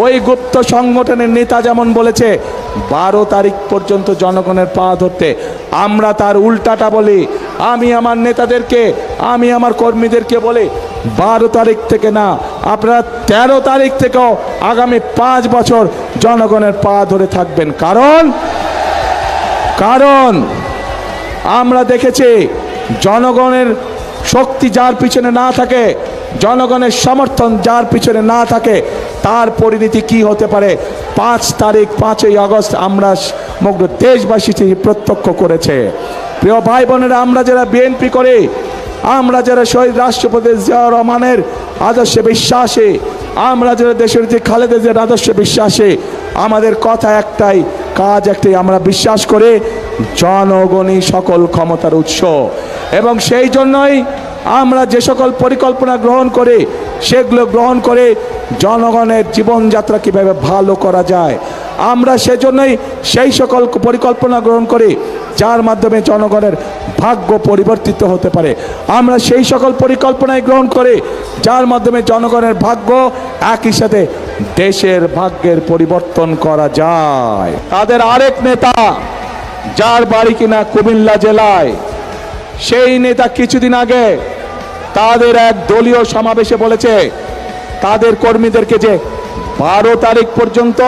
ওই গুপ্ত সংগঠনের নেতা যেমন বলেছে 12 তারিখ পর্যন্ত জনগণের পা ধরতে, আমরা তার উল্টাটা বলি। আমি আমার নেতাদেরকে, আমি আমার কর্মীদেরকে বলি 12 তারিখ থেকে না, আপনারা 13 তারিখ থেকেও আগামী 5 বছর জনগণের পা ধরে থাকবেন। কারণ আমরা দেখেছি জনগণের শক্তি যার পিছনে না থাকে, জনগণের সমর্থন যার পিছনে না থাকে, তার পরিণতি কি হতে পারে 5 তারিখ 5ই আগস্ট আমরা সমগ্র দেশবাসী প্রত্যক্ষ করেছে। প্রিয় ভাই বোনেরা, আমরা যারা বিএনপি করি, আমরা যারা শহীদ রাষ্ট্রপতি জিয়াউর রহমানের আদর্শে বিশ্বাসী, আমরা যারা দেশের যে খালেদা জিয়ার আদর্শে বিশ্বাসী, আমাদের কথা একটাই, কাজ একটাই, আমরা বিশ্বাস করে জনগণই সকল ক্ষমতার উৎস। এবং সেই জন্যই আমরা যে সকল পরিকল্পনা গ্রহণ করি, সেগুলো গ্রহণ করে জনগণের জীবনযাত্রা কীভাবে ভালো করা যায়, আমরা সেজন্যই সেই সকল পরিকল্পনা গ্রহণ করি যার মাধ্যমে জনগণের ভাগ্য পরিবর্তিত হতে পারে। আমরা সেই সকল পরিকল্পনায় গ্রহণ করি যার মাধ্যমে জনগণের ভাগ্য, একই সাথে দেশের ভাগ্যের পরিবর্তন করা যায়। তাদের আরেক নেতা, যার বাড়ি কিনা কুমিল্লা জেলায়, সেই নেতা কিছুদিন আগে তাদের এক দলীয় সমাবেশে বলেছে তাদের কর্মীদেরকে যে 12 তারিখ পর্যন্ত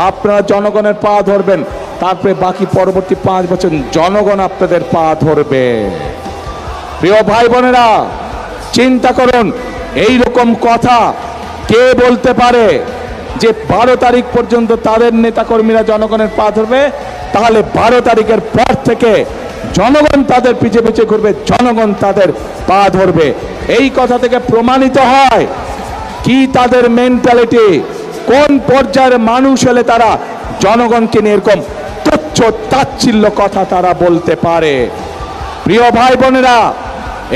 আপনারা জনগণের পা ধরবেন, তারপরে বাকি পরবর্তী 5 বছর জনগণ আপনাদের পা ধরবে। প্রিয় ভাই বোনেরা, চিন্তা করুন, এই রকম কথা কে বলতে পারে যে 12 তারিখ পর্যন্ত তাদের নেতাকর্মীরা জনগণের পা ধরবে, তাহলে 12 তারিখের পর থেকে জনগণ তাদের পিছে পিছে ঘুরবে, জনগণ তাদের পা ধরবে। এই কথা থেকে প্রমাণিত হয় কি তাদের মেন্টালিটি, কোন পর্যায়ের মানুষ হলে তারা জনগণকে নিয়ে এরকম তুচ্ছ তাচ্ছিল্য কথা তারা বলতে পারে। প্রিয় ভাই বোনেরা,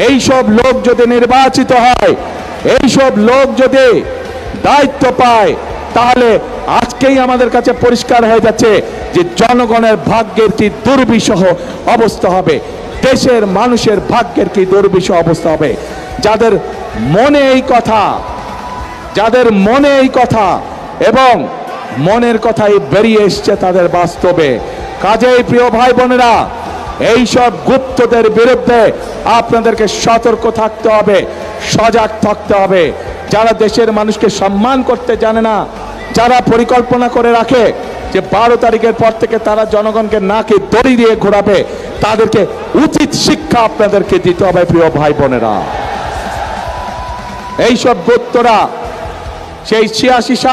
এইসব লোক যদি নির্বাচিত হয়, এইসব লোক যদি দায়িত্ব পায়, তাহলে আজকেই আমাদের কাছে পরিষ্কার হয়ে যাচ্ছে যে জনগণের ভাগ্যের কি দুর্বিষহ অবস্থা হবে, দেশের মানুষের ভাগ্যের কি দুর্বিষহ অবস্থা হবে। যাদের মনে এই কথা এবং মনের কথাই বেরিয়ে এসছে তাদের বাস্তবে। কাজেই প্রিয় ভাই বোনেরা, এইসব গুপ্তদের বিরুদ্ধে আপনাদেরকে সতর্ক থাকতে হবে, সজাগ থাকতে হবে। যারা দেশের মানুষকে সম্মান করতে জানে না, যারা পরিকল্পনা করে রাখে যে 12 তারিখের পর থেকে তারা জনগণকে নাকে দড়ি দিয়ে ঘোরাবে, তাদেরকে উচিত শিক্ষা আপনাদেরকে দিতে হবে। প্রিয় ভাই বোনেরা, এইসব গুপ্তরা সেই 86